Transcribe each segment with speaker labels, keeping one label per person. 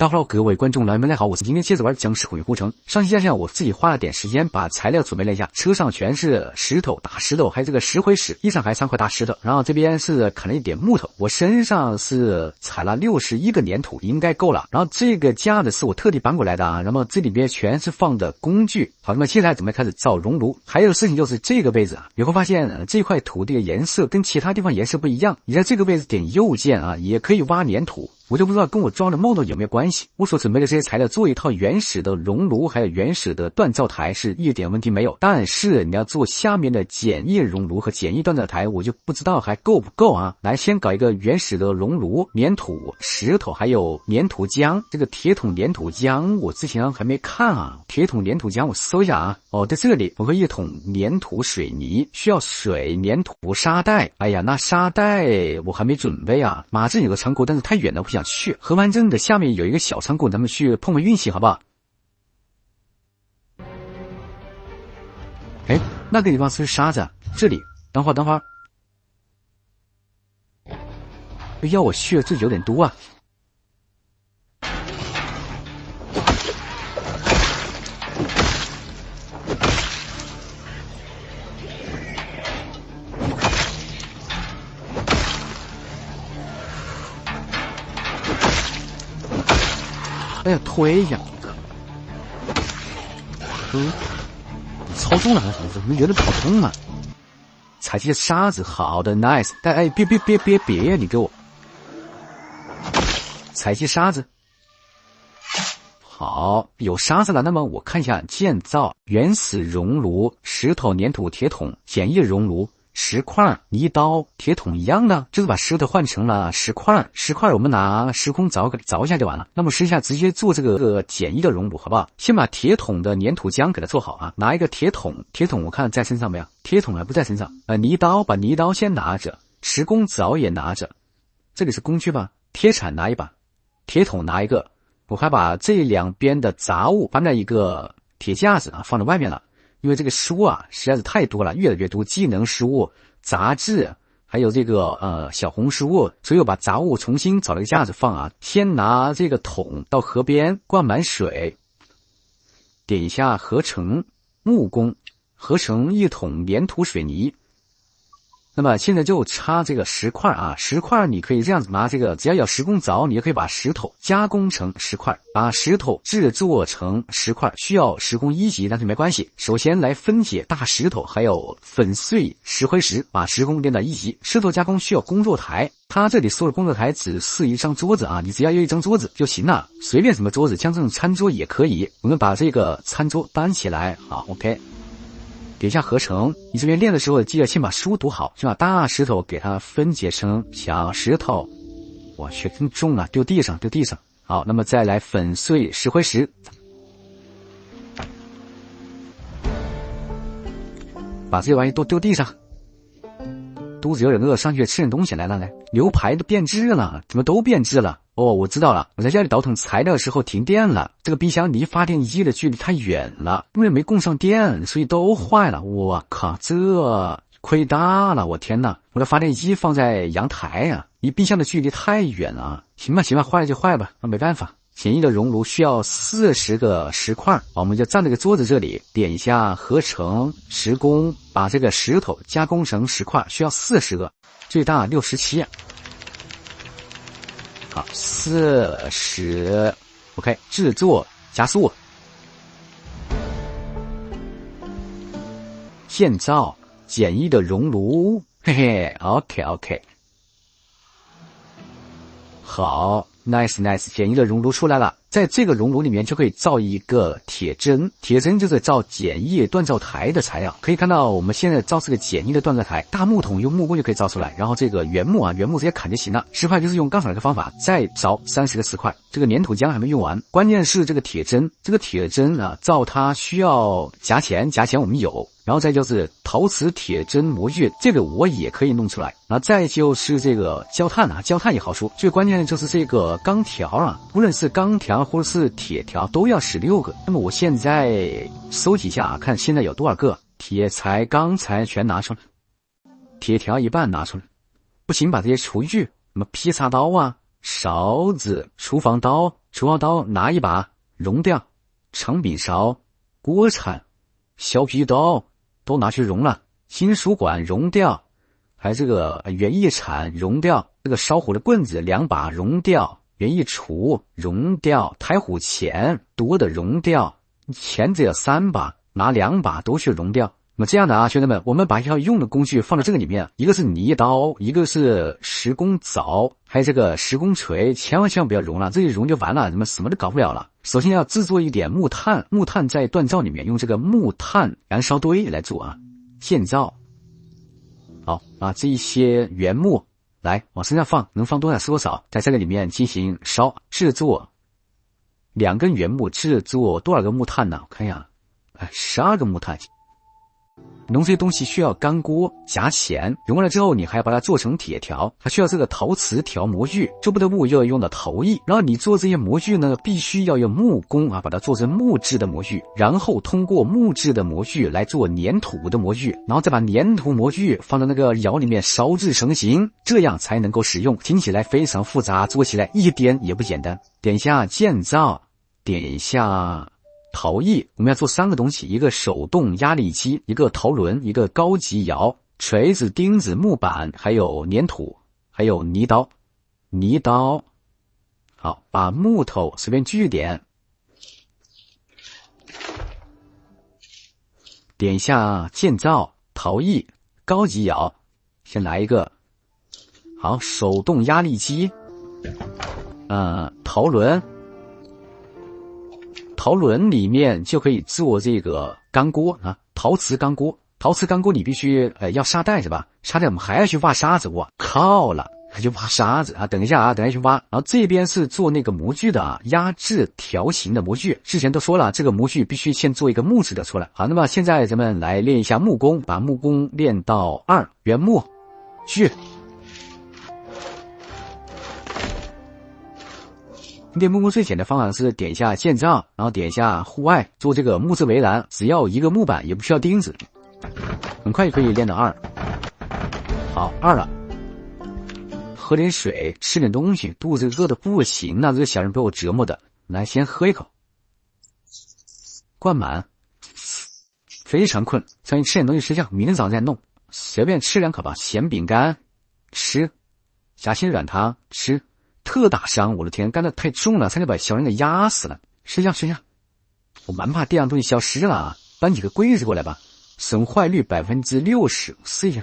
Speaker 1: 大伙儿各位观众朋友们好，我是今天接着玩僵尸毁护城。上期我自己花了点时间把材料准备了一下，车上全是石头、大石头，还有这个石灰石，地上还3块大石头，然后这边是砍了一点木头，我身上是踩了61个粘土，应该够了。然后这个架子是我特地搬过来的啊，然后这里边全是放的工具。好，那么接下来准备开始造熔炉。还有事情就是这个位置啊，你会发现这块土地的颜色跟其他地方颜色不一样，你在这个位置点右键啊，也可以挖粘土。我就不知道跟我装的 mod 有没有关系。我所准备的这些材料做一套原始的熔炉还有原始的锻造台是一点问题没有，但是你要做下面的简易熔炉和简易锻造台，我就不知道还够不够啊。来，先搞一个原始的熔炉，粘土、石头还有粘土浆。这个铁桶粘土浆我之前还没看啊，铁桶粘土浆我搜一下啊。哦，在这里我和1桶粘土水泥，需要水、粘土、沙袋。哎呀，那沙袋我还没准备啊。马镇有个仓库，但是太远了，不想去。河湾镇的下面有一个小仓库，咱们去碰碰运气好不好？哎，那个地方是沙子，这里等会儿要我去这有点多啊。哎呀，推一下，操纵了还是怎么有点跑通啊？采集沙子，好的 ，nice。但哎，别，你给我采集沙子。好，有沙子了。那么我看一下建造原始熔炉，石头、粘土、铁桶，简易熔炉。石块、泥刀、铁桶一样的，就是把石头换成了石块。石块我们拿时空凿一下就完了。那么试一下直接做这个简易的熔炉好不好？先把铁桶的粘土浆给它做好啊。拿一个铁桶我看在身上没有？铁桶还不在身上。泥刀，把泥刀先拿着，时空凿也拿着。这里是工具吧？铁铲拿一把，铁桶拿一个。我还把这两边的杂物搬在一个铁架子啊，放在外面了。因为这个书啊实在是太多了，越来越多，技能书、杂志，还有这个小红书，所以我把杂物重新找了个架子放啊。先拿这个桶到河边灌满水，点一下合成木工，合成1桶粘土水泥。那么现在就插这个石块啊，石块你可以这样子拿这个，只要有时空凿，你也可以把石头加工成石块，把石头制作成石块，需要时空1级，但是没关系。首先来分解大石头，还有粉碎石灰石，把时空练到1级。石头加工需要工作台，它这里说的工作台只是一张桌子啊，你只要有一张桌子就行了，随便什么桌子，像这种餐桌也可以。我们把这个餐桌搬起来，好 ，OK。点一下合成，你这边练的时候记得先把书读好，先把大石头给它分解成小石头。我去，真重啊，丢地上。好，那么再来粉碎石灰石，把这些玩意都丢地上。肚子有点饿，上去吃点东西来。牛排都变质了，怎么都变质了？哦，我知道了，我在家里倒腾材料的时候停电了，这个冰箱离发电机的距离太远了，因为没供上电，所以都坏了。我靠，这亏大了！我天哪，我的发电机放在阳台啊，离冰箱的距离太远了。行吧，坏了就坏吧，那没办法。简易的熔炉需要40个石块，我们就站这个桌子这里，点一下合成石工，把这个石头加工成石块，需要40个，最大67。好，40 ，OK， 制作加速，建造简易的熔炉，嘿嘿 ，OK， 好。nice， 简易的熔炉出来了，在这个熔炉里面就可以造一个铁针，铁针就是造简易锻造台的材料。可以看到我们现在造这个简易的锻造台，大木桶用木工就可以造出来，然后这个原木直接砍就行了。石块就是用刚才那个方法再凿30个石块。这个粘土浆还没用完，关键是这个铁针，啊，造它需要夹钳我们有。然后再就是陶瓷铁针模具，这个我也可以弄出来。然后再就是这个焦炭啊，焦炭也好出。最关键的就是这个钢条啊，无论是钢条或者是铁条都要16个。那么我现在收集一下啊，看现在有多少个铁材、钢材全拿出来，铁条一半拿出来。不行，把这些厨具，什么劈叉刀啊，勺子、厨房刀拿一把熔掉，长柄勺、锅铲、削皮刀都拿去熔了，金属管熔掉，还有这个园艺铲熔掉，这个烧火的棍子2把熔掉，园艺锄熔掉，抬虎钳多的熔掉，钳子有3把，拿2把都去熔掉。那么这样的啊，兄弟们，我们把要用的工具放到这个里面，一个是泥刀，一个是石工凿，还有这个石工锤，千万不要熔了，这一熔就完了，什么都搞不了了。首先要制作一点木炭，木炭在锻造里面用这个木炭燃烧堆来做啊，建造。好，把这一些原木来往身上放，能放多少是多少，在这个里面进行烧制作。2根原木制作多少个木炭呢？我看一下，12个木炭。弄这些东西需要干锅夹钳，熔完了之后你还要把它做成铁条，还需要这个陶瓷条模具，做不得木又要用到陶艺，然后你做这些模具呢必须要用木工啊，把它做成木质的模具，然后通过木质的模具来做粘土的模具，然后再把粘土模具放到那个窑里面烧制成型，这样才能够使用。听起来非常复杂，做起来一点也不简单。点一下建造，点一下陶艺，我们要做3个东西，一个手动压力机，一个陶轮，一个高级窑，锤子、钉子、木板，还有粘土，还有泥刀。好，把木头随便锯点，点一下建造、陶艺、高级窑，先来一个。好，手动压力机，陶轮。陶轮里面就可以做这个钢锅啊，陶瓷钢锅。陶瓷钢锅你必须要沙袋是吧？沙袋我们还要去挖沙子，我靠了，还去挖沙子啊！等一下去挖。然后这边是做那个模具的啊，压制条形的模具。之前都说了，这个模具必须先做一个木质的出来。好，那么现在咱们来练一下木工，把木工练到2，原木锯。练木工最简单的方法是点一下建造，然后点一下户外，做这个木质围栏，只要一个木板，也不需要钉子，很快就可以练到2。好，2了。喝点水，吃点东西，肚子饿的不行了，这个小人被我折磨的。来，先喝一口，灌满，非常困，想吃点东西睡觉，明天早上再弄。随便吃2口吧，咸饼干吃，夹心软糖吃。特大伤，我的天，干得太重了，差点把小人给压死了。睡觉。我蛮怕这样东西消失了啊！搬几个柜子过来吧，损坏率60%，试一下。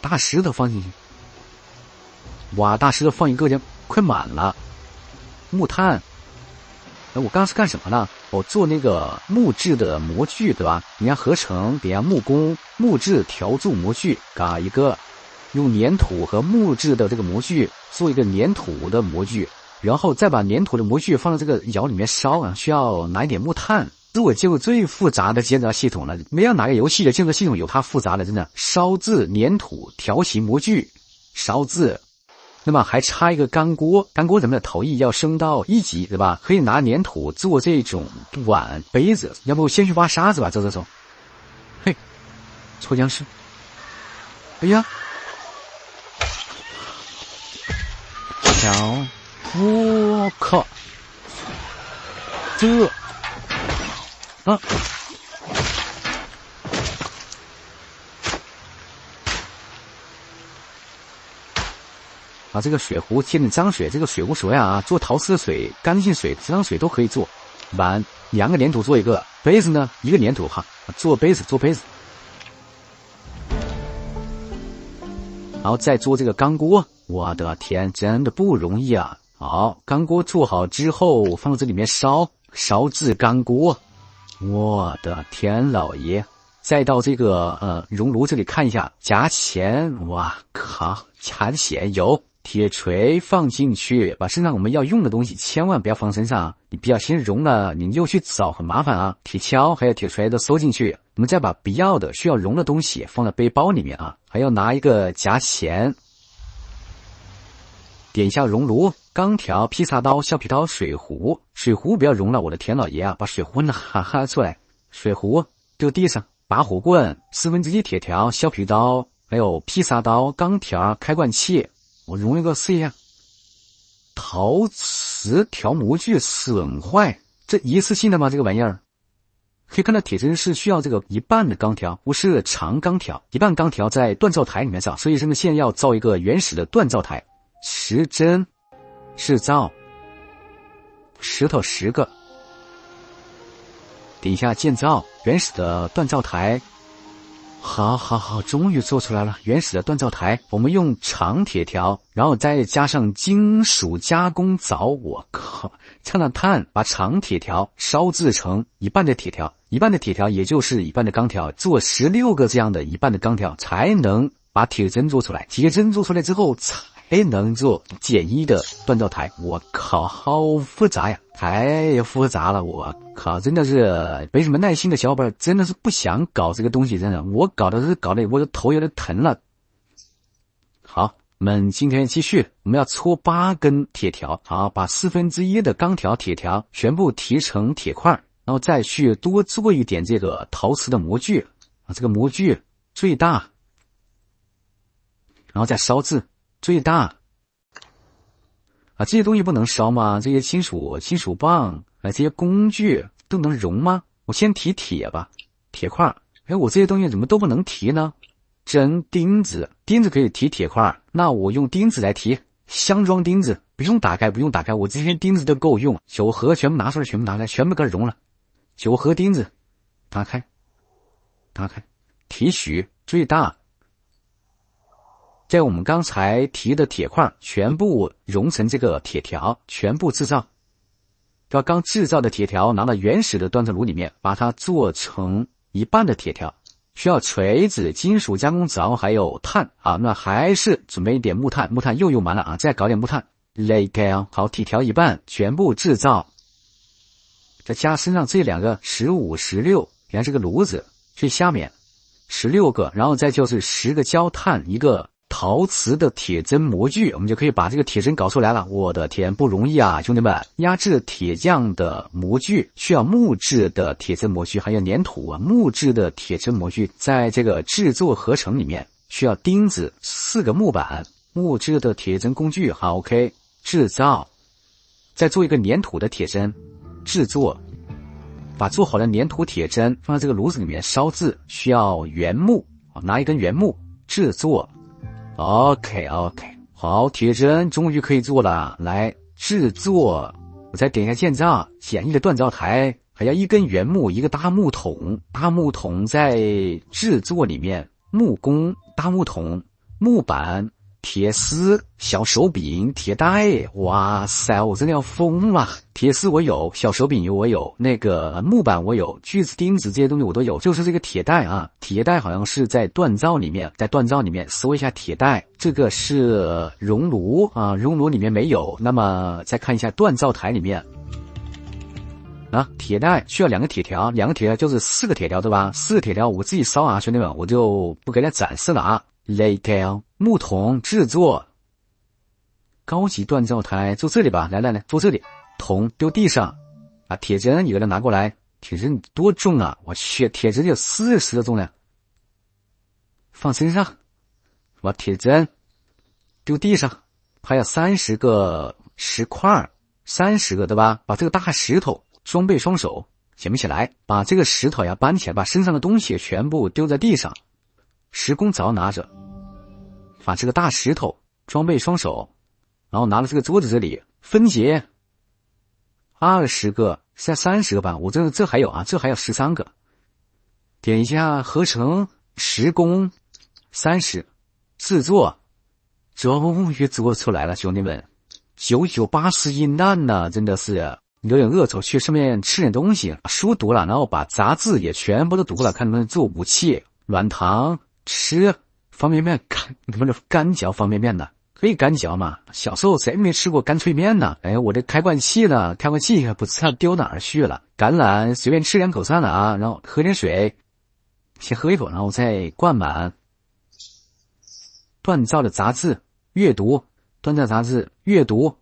Speaker 1: 大石头放进去，哇，大石头放一个就快满了。木炭，我刚刚是干什么呢？我做那个木质的模具，对吧？你要合成，点下木工，木质条柱模具，嘎一个，用粘土和木质的这个模具做一个粘土的模具，然后再把粘土的模具放到这个窑里面烧啊，需要拿一点木炭。这我见过最复杂的建造系统了，没有哪个游戏的建造系统有它复杂的，真的。烧制粘土条形模具，烧制。那么还差一个干锅，干锅咱们的陶艺要升到1级，对吧？可以拿粘土做这种碗、杯子，要不先去挖沙子吧，走。嘿，搓僵尸！哎呀，瞧，我靠，这啊！把这个水壶接点脏水，这个水无所谓啊，做陶瓷的水、干净水、脏水都可以做。碗2个粘土做一个，杯子呢1个粘土哈，做杯子。然后再做这个钢锅，我的天，真的不容易啊！好，钢锅做好之后放到这里面烧制钢锅，我的天老爷！再到这个熔炉这里看一下，夹钳，哇靠，夹钳有。铁锤放进去，把身上我们要用的东西千万不要放身上，你不要先熔了，你又去找很麻烦啊。铁锹还有铁锤都收进去，我们再把不要的需要熔的东西放在背包里面啊。还要拿一个夹钳，点一下熔炉，钢条、劈叉刀、削皮刀、水壶不要熔了，我的天老爷啊，把水壶拿出来，水壶丢地上，拔火棍、1/4铁条、削皮刀，还有披萨刀、钢条、开罐器。我容一个试一下。陶瓷条模具损坏，这一次性的吗？这个玩意儿？可以看到铁针是需要这个一半的钢条，不是长钢条，一半钢条在锻造台里面造，所以这个现在要造一个原始的锻造台。石针制造，石头10个，底下建造原始的锻造台。好，终于做出来了原始的锻造台。我们用长铁条，然后再加上金属加工凿，我靠，呛了碳，把长铁条烧制成一半的铁条，一半的铁条也就是一半的钢条，做16个这样的一半的钢条，才能把铁针做出来。铁针做出来之后，才能做简易的锻造台。我靠，好复杂呀，太复杂了！我靠，真的是没什么耐心的小伙伴，真的是不想搞这个东西，真的，我搞的我的头有点疼了。好，我们今天继续，我们要搓8根铁条，好，把1/4的钢条、铁条全部提成铁块，然后再去多做一点这个陶瓷的模具啊，这个模具最大，然后再烧制。最大啊，这些东西不能烧吗？这些金属棒这些工具都能熔吗？我先提铁吧，铁块。我这些东西怎么都不能提呢？针、钉子可以提铁块，那我用钉子来提。箱装钉子不用打开，我这些钉子都够用。酒盒全部拿出来，全部给它熔了。酒盒钉子打开，提取最大。在我们刚才提的铁块全部熔成这个铁条，全部制造。把刚制造的铁条拿到原始的锻造炉里面，把它做成一半的铁条。需要锤子、金属加工凿，还有碳啊。那还是准备一点木炭又用完了啊，再搞点木炭。好，铁条一半全部制造。再加身上这2个15、16，连这个炉子最下面16个，然后再就是10个焦炭，一个陶瓷的铁针模具，我们就可以把这个铁针搞出来了。我的天，不容易啊，兄弟们！压制铁匠的模具需要木质的铁针模具，还有粘土啊。木质的铁针模具在这个制作合成里面需要钉子、4个木板，木质的铁针工具。好 ，OK， 制造，再做一个粘土的铁针制作。把做好的粘土铁针放在这个炉子里面烧制，需要原木，拿一根原木制作。OK， 好，铁针终于可以做了，来制作。我再点一下建造，简易的锻造台，还要1根原木，一个大木桶。大木桶在制作里面，木工、大木桶、木板、铁丝、小手柄、铁带。哇塞，我真的要疯了！铁丝我有，小手柄我有，那个木板我有，锯子、钉子这些东西我都有。就是这个铁带啊，铁带好像是在锻造里面，搜一下铁带。这个是熔炉啊，熔炉里面没有。那么再看一下锻造台里面啊，铁带需要2个铁条，2个铁条就是4个铁条，对吧？4个铁条我自己烧啊，兄弟们，我就不给大家展示了啊。木桶制作，高级锻造台坐这里吧，来，坐这里。桶丢地上啊，铁针一个人拿过来，铁针多重啊！我去，铁针有40的重量，放身上，把铁针丢地上，还有30个石块，30个对吧？把这个大石头装备双手，捡不起来，把这个石头呀搬起来，把身上的东西全部丢在地上，石工凿拿着，把这个大石头装备双手，然后拿到这个桌子这里分解，20个，现在30个吧，我这还有啊，这还有13个，点一下合成，施工30，制作，终于做出来了，兄弟们，9980一难呐，真的是有点饿，走去顺便吃点东西，书读了，然后把杂志也全部都读了，看能不能做武器，软糖吃，方便面干嚼方便面呢。可以干嚼嘛？小时候谁没吃过干脆面呢？我这开罐器呢？开罐器不知道丢哪儿去了。橄榄随便吃2口算了啊，然后喝点水，先喝一口，然后再灌满。锻造的杂志阅读，锻造杂志阅读，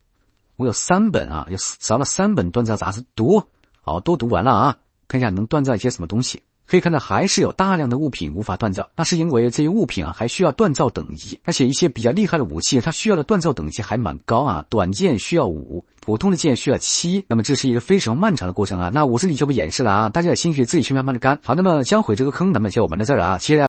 Speaker 1: 我有3本啊，有找了3本锻造杂志读，好，都读完了啊，看一下能锻造一些什么东西。可以看到还是有大量的物品无法锻造，那是因为这些物品啊还需要锻造等级，而且一些比较厉害的武器它需要的锻造等级还蛮高啊，短剑需要5，普通的剑需要7，那么这是一个非常漫长的过程啊，那我这里就不演示了啊，大家有兴趣自己去慢慢的干。好，那么将会这个坑咱们就玩到这儿了啊，谢谢大家。